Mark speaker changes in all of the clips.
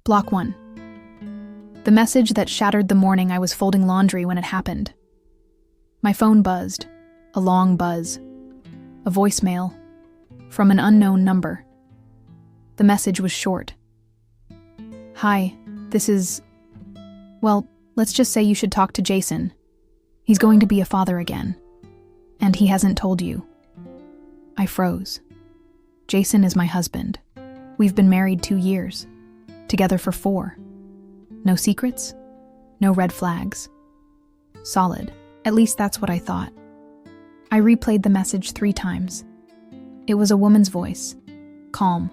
Speaker 1: Block 1. The message that shattered the morning I was folding laundry when it happened. My phone buzzed, a long buzz, a voicemail, from an unknown number. The message was short. Hi, this is... Well, let's just say you should talk to Jason. He's going to be a father again. And he hasn't told you. I froze. Jason is my husband. We've been married 2 years. Together for 4. No secrets? No red flags. Solid. At least that's what I thought. I replayed the message 3 times. It was a woman's voice. Calm.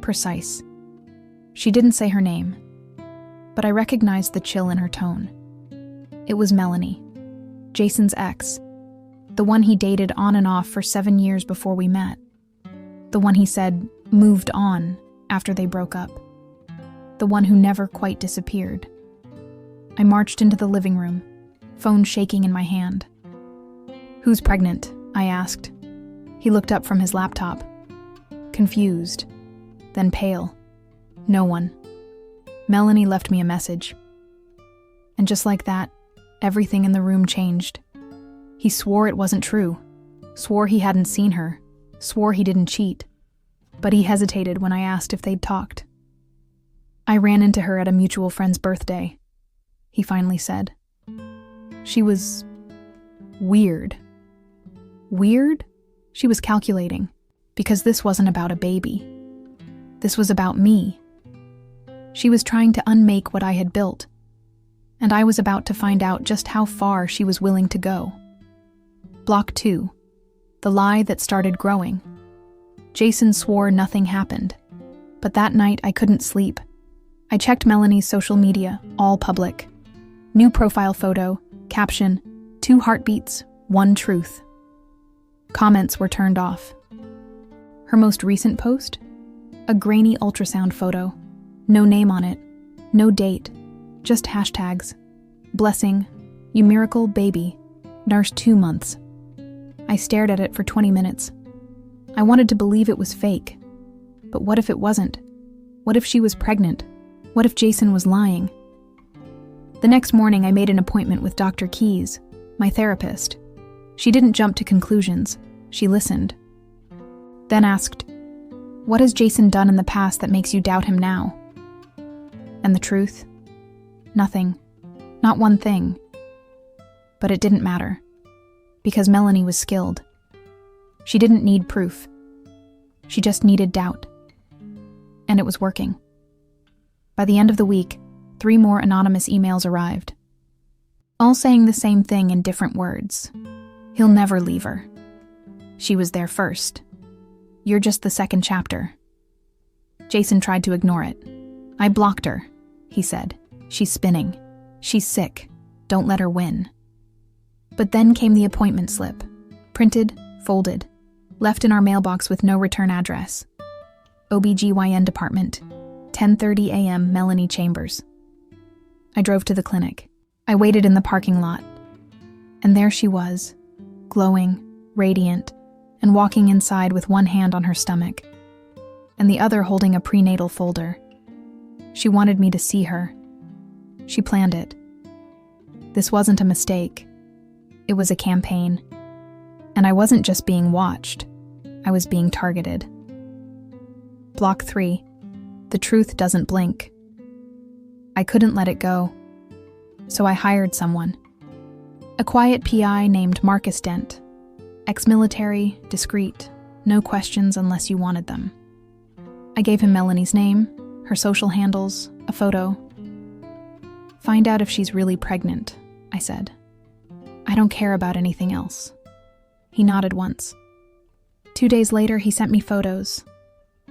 Speaker 1: Precise. She didn't say her name, but I recognized the chill in her tone. It was Melanie, Jason's ex, the one he dated on and off for 7 years before we met. The one he said moved on after they broke up. The one who never quite disappeared. I marched into the living room, phone shaking in my hand. "Who's pregnant?" I asked. He looked up from his laptop, confused, then pale. No one. Melanie left me a message. And just like that, everything in the room changed. He swore it wasn't true, swore he hadn't seen her, swore he didn't cheat. But he hesitated when I asked if they'd talked. "I ran into her at a mutual friend's birthday," he finally said. "She was... weird." Weird? She was calculating, because this wasn't about a baby. This was about me. She was trying to unmake what I had built, and I was about to find out just how far she was willing to go. Block 2. The lie that started growing. Jason swore nothing happened, but that night I couldn't sleep. I checked Melanie's social media, all public. New profile photo, caption, 2 heartbeats, 1 truth. Comments were turned off. Her most recent post? A grainy ultrasound photo. No name on it, no date, just hashtags. Blessing, you miracle baby, nurse 2 months. I stared at it for 20 minutes. I wanted to believe it was fake. But what if it wasn't? What if she was pregnant? What if Jason was lying? The next morning I made an appointment with Dr. Keyes, my therapist. She didn't jump to conclusions. She listened. Then asked, "What has Jason done in the past that makes you doubt him now?" And the truth? Nothing. Not one thing. But it didn't matter. Because Melanie was skilled. She didn't need proof. She just needed doubt. And it was working. By the end of the week, 3 more anonymous emails arrived. All saying the same thing in different words. He'll never leave her. She was there first. You're just the second chapter. Jason tried to ignore it. "I blocked her," he said. "She's spinning. She's sick. Don't let her win." But then came the appointment slip. Printed, folded, left in our mailbox with no return address. OBGYN department, 10:30 a.m. Melanie Chambers. I drove to the clinic. I waited in the parking lot. And there she was, glowing, radiant, and walking inside with one hand on her stomach, and the other holding a prenatal folder. She wanted me to see her. She planned it. This wasn't a mistake. It was a campaign. And I wasn't just being watched. I was being targeted. Block 3. The truth doesn't blink. I couldn't let it go. So I hired someone. A quiet PI named Marcus Dent. Ex-military, discreet, no questions unless you wanted them. I gave him Melanie's name, her social handles, a photo. "Find out if she's really pregnant," I said. "I don't care about anything else." He nodded once. 2 days later, he sent me photos.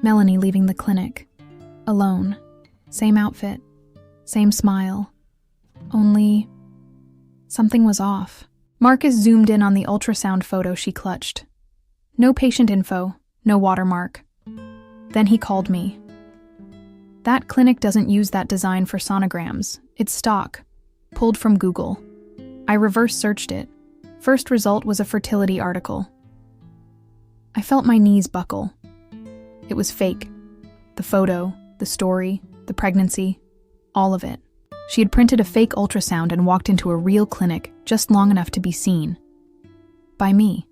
Speaker 1: Melanie leaving the clinic, alone, same outfit, same smile. Only something was off. Marcus zoomed in on the ultrasound photo she clutched. No patient info, no watermark. Then he called me. "That clinic doesn't use that design for sonograms. It's stock, pulled from Google." I reverse searched it. First result was a fertility article. I felt my knees buckle. It was fake. The photo, the story, the pregnancy, all of it. She had printed a fake ultrasound and walked into a real clinic just long enough to be seen. By me.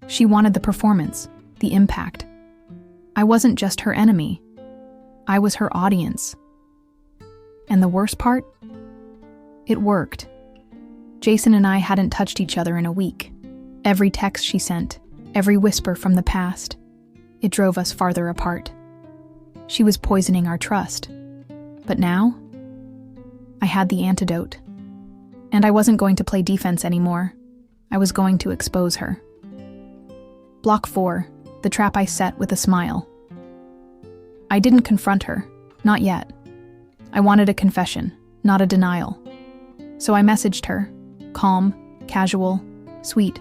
Speaker 1: She wanted the performance, the impact. I wasn't just her enemy. I was her audience. And the worst part? It worked. Jason and I hadn't touched each other in a week. Every text she sent, every whisper from the past, it drove us farther apart. She was poisoning our trust. But now, I had the antidote. And I wasn't going to play defense anymore. I was going to expose her. Block 4, the trap I set with a smile. I didn't confront her, not yet. I wanted a confession, not a denial. So I messaged her, calm, casual, sweet.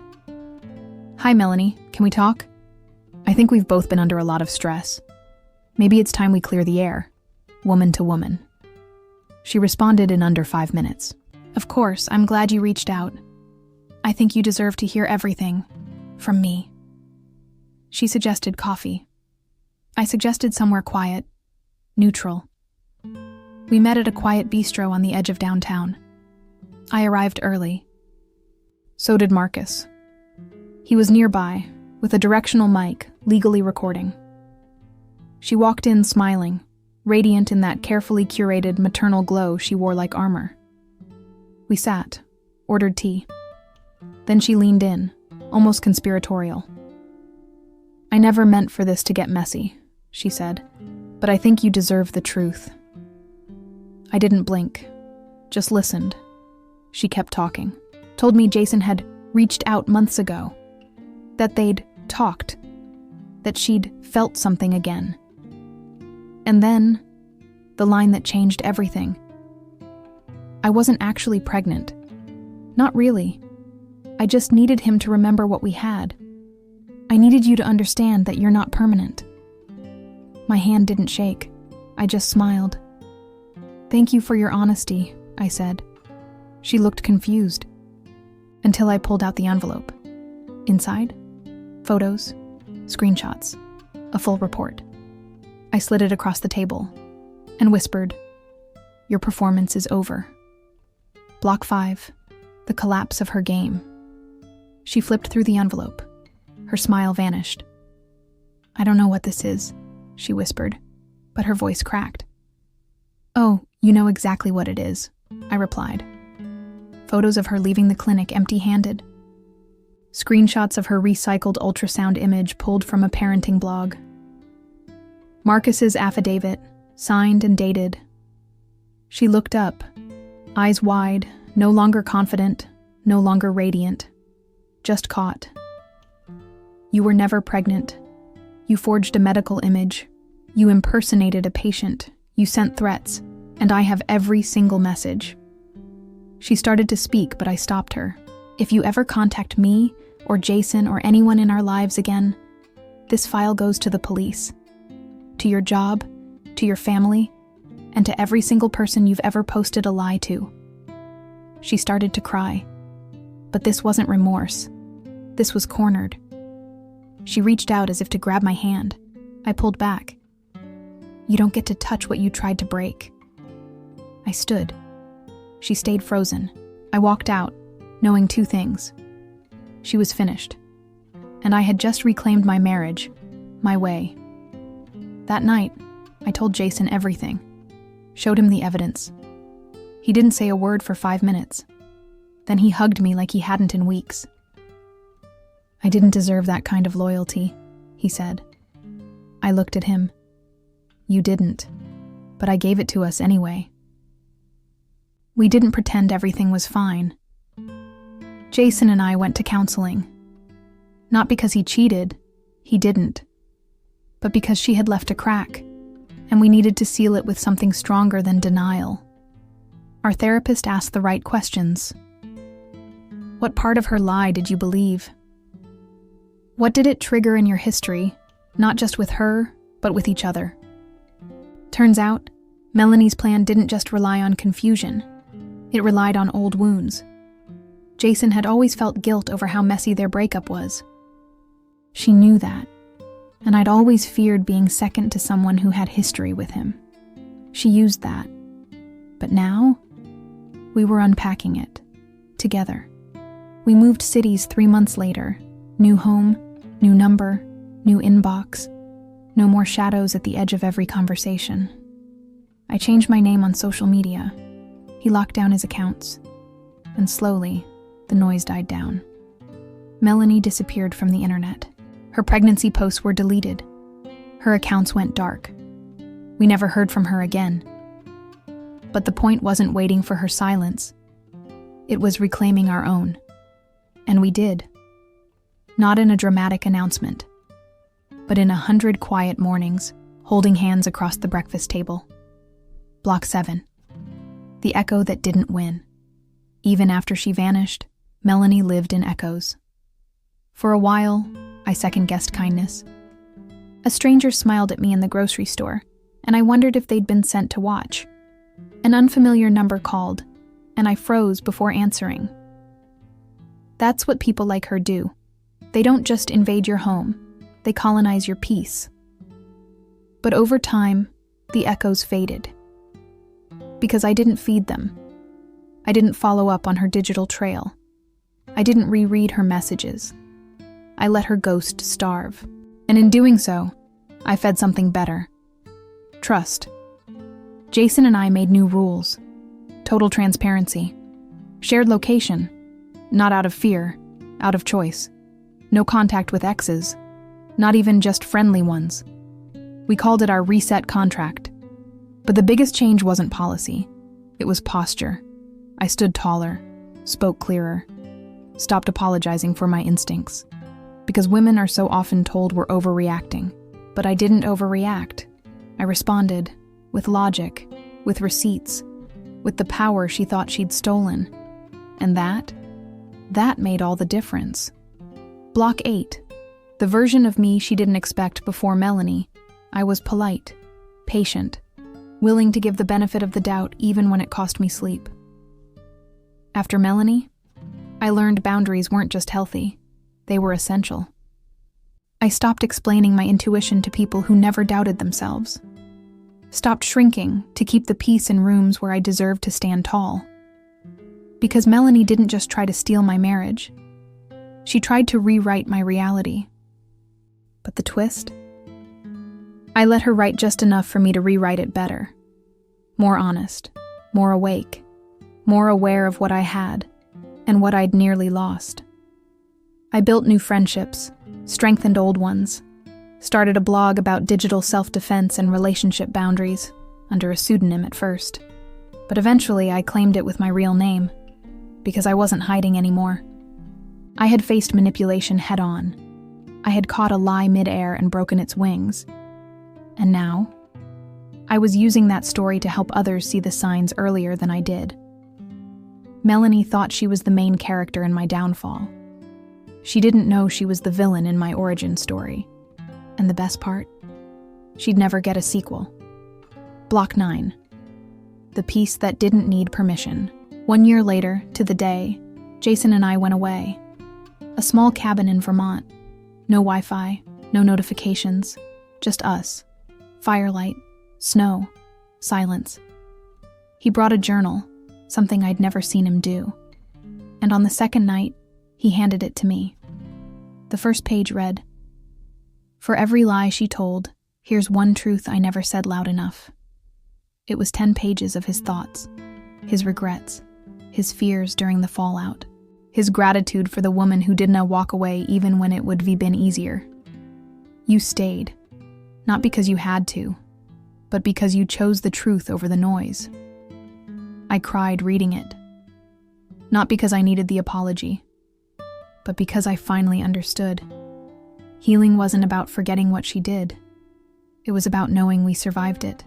Speaker 1: Hi, Melanie, can we talk? I think we've both been under a lot of stress. Maybe it's time we clear the air, woman to woman. She responded in under 5 minutes. Of course, I'm glad you reached out. I think you deserve to hear everything from me. She suggested coffee. I suggested somewhere quiet, neutral. We met at a quiet bistro on the edge of downtown. I arrived early. So did Marcus. He was nearby, with a directional mic, legally recording. She walked in smiling, radiant in that carefully curated maternal glow she wore like armor. We sat, ordered tea. Then she leaned in, almost conspiratorial. I never meant for this to get messy, she said, but I think you deserve the truth. I didn't blink, just listened. She kept talking, told me Jason had reached out months ago, that they'd talked, that she'd felt something again. And then, the line that changed everything. I wasn't actually pregnant. Not really. I just needed him to remember what we had. I needed you to understand that you're not permanent. My hand didn't shake. I just smiled. Thank you for your honesty, I said. She looked confused. Until I pulled out the envelope. Inside, photos, screenshots, a full report. I slid it across the table and whispered, "Your performance is over." Block 5, the collapse of her game. She flipped through the envelope. Her smile vanished. I don't know what this is, she whispered, but her voice cracked. Oh, you know exactly what it is, I replied. Photos of her leaving the clinic empty-handed. Screenshots of her recycled ultrasound image pulled from a parenting blog. Marcus's affidavit, signed and dated. She looked up, eyes wide, no longer confident, no longer radiant, just caught. You were never pregnant. You forged a medical image. You impersonated a patient. You sent threats, and I have every single message. She started to speak, but I stopped her. If you ever contact me, or Jason, or anyone in our lives again, this file goes to the police. To your job, to your family, and to every single person you've ever posted a lie to. She started to cry. But this wasn't remorse. This was cornered. She reached out as if to grab my hand. I pulled back. You don't get to touch what you tried to break. I stood. She stayed frozen. I walked out, knowing 2 things. She was finished. And I had just reclaimed my marriage, my way. That night, I told Jason everything. Showed him the evidence. He didn't say a word for 5 minutes. Then he hugged me like he hadn't in weeks. I didn't deserve that kind of loyalty, he said. I looked at him. You didn't, but I gave it to us anyway. We didn't pretend everything was fine. Jason and I went to counseling. Not because he cheated, he didn't, but because she had left a crack, and we needed to seal it with something stronger than denial. Our therapist asked the right questions. What part of her lie did you believe? What did it trigger in your history, not just with her, but with each other? Turns out, Melanie's plan didn't just rely on confusion. It relied on old wounds. Jason had always felt guilt over how messy their breakup was. She knew that, and I'd always feared being second to someone who had history with him. She used that. But now, we were unpacking it, together. We moved cities 3 months later. New home, new number, new inbox. No more shadows at the edge of every conversation. I changed my name on social media. He locked down his accounts. And slowly, the noise died down. Melanie disappeared from the internet. Her pregnancy posts were deleted. Her accounts went dark. We never heard from her again. But the point wasn't waiting for her silence. It was reclaiming our own. And we did. Not in a dramatic announcement, but in 100 quiet mornings, holding hands across the breakfast table. Block 7. The echo that didn't win. Even after she vanished, Melanie lived in echoes. For a while, I second-guessed kindness. A stranger smiled at me in the grocery store, and I wondered if they'd been sent to watch. An unfamiliar number called, and I froze before answering. That's what people like her do. They don't just invade your home, they colonize your peace. But over time, the echoes faded. Because I didn't feed them. I didn't follow up on her digital trail. I didn't reread her messages. I let her ghost starve. And in doing so, I fed something better. Trust. Jason and I made new rules. Total transparency. Shared location. Not out of fear, out of choice. No contact with exes. Not even just friendly ones. We called it our reset contract. But the biggest change wasn't policy. It was posture. I stood taller, spoke clearer, stopped apologizing for my instincts. Because women are so often told we're overreacting. But I didn't overreact. I responded, with logic, with receipts, with the power she thought she'd stolen. And that made all the difference. Block 8. The version of me she didn't expect before Melanie. I was polite, patient, willing to give the benefit of the doubt even when it cost me sleep. After Melanie, I learned boundaries weren't just healthy. They were essential. I stopped explaining my intuition to people who never doubted themselves. Stopped shrinking to keep the peace in rooms where I deserved to stand tall. Because Melanie didn't just try to steal my marriage. She tried to rewrite my reality. But the twist? I let her write just enough for me to rewrite it better. More honest, more awake, more aware of what I had and what I'd nearly lost. I built new friendships, strengthened old ones, started a blog about digital self-defense and relationship boundaries, under a pseudonym at first. But eventually I claimed it with my real name, because I wasn't hiding anymore. I had faced manipulation head-on. I had caught a lie mid-air and broken its wings. And now, I was using that story to help others see the signs earlier than I did. Melanie thought she was the main character in my downfall. She didn't know she was the villain in my origin story. And the best part? She'd never get a sequel. Block 9. The piece that didn't need permission. 1 year later, to the day, Jason and I went away. A small cabin in Vermont. No Wi-Fi, no notifications, just us. Firelight, snow, silence. He brought a journal, something I'd never seen him do. And on the second night, he handed it to me. The first page read, "For every lie she told, here's one truth I never said loud enough." It was 10 pages of his thoughts, his regrets, his fears during the fallout, his gratitude for the woman who didn't walk away even when it would have been easier. You stayed, not because you had to, but because you chose the truth over the noise. I cried reading it, not because I needed the apology, but because I finally understood. Healing wasn't about forgetting what she did. It was about knowing we survived it.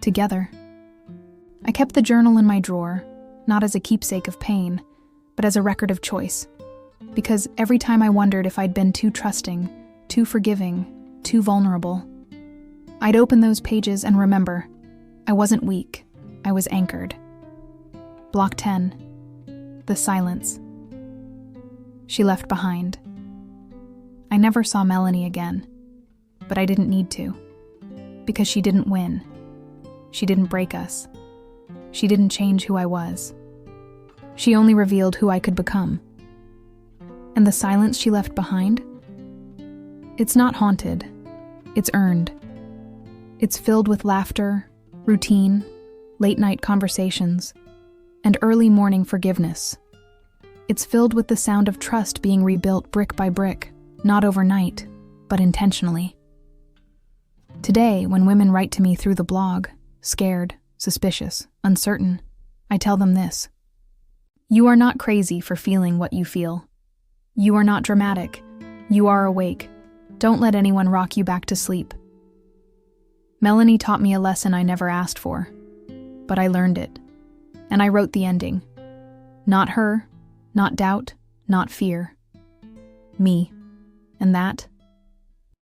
Speaker 1: Together. I kept the journal in my drawer, not as a keepsake of pain, but as a record of choice. Because every time I wondered if I'd been too trusting, too forgiving, too vulnerable, I'd open those pages and remember, I wasn't weak, I was anchored. Block 10. The silence. She left behind. I never saw Melanie again, but I didn't need to, because she didn't win. She didn't break us. She didn't change who I was. She only revealed who I could become. And the silence she left behind? It's not haunted. It's earned. It's filled with laughter, routine, late-night conversations, and early morning forgiveness. It's filled with the sound of trust being rebuilt brick by brick, not overnight, but intentionally. Today, when women write to me through the blog, scared, suspicious, uncertain, I tell them this: you are not crazy for feeling what you feel. You are not dramatic. You are awake. Don't let anyone rock you back to sleep. Melanie taught me a lesson I never asked for, but I learned it, and I wrote the ending. Not her, not doubt, not fear. Me. And that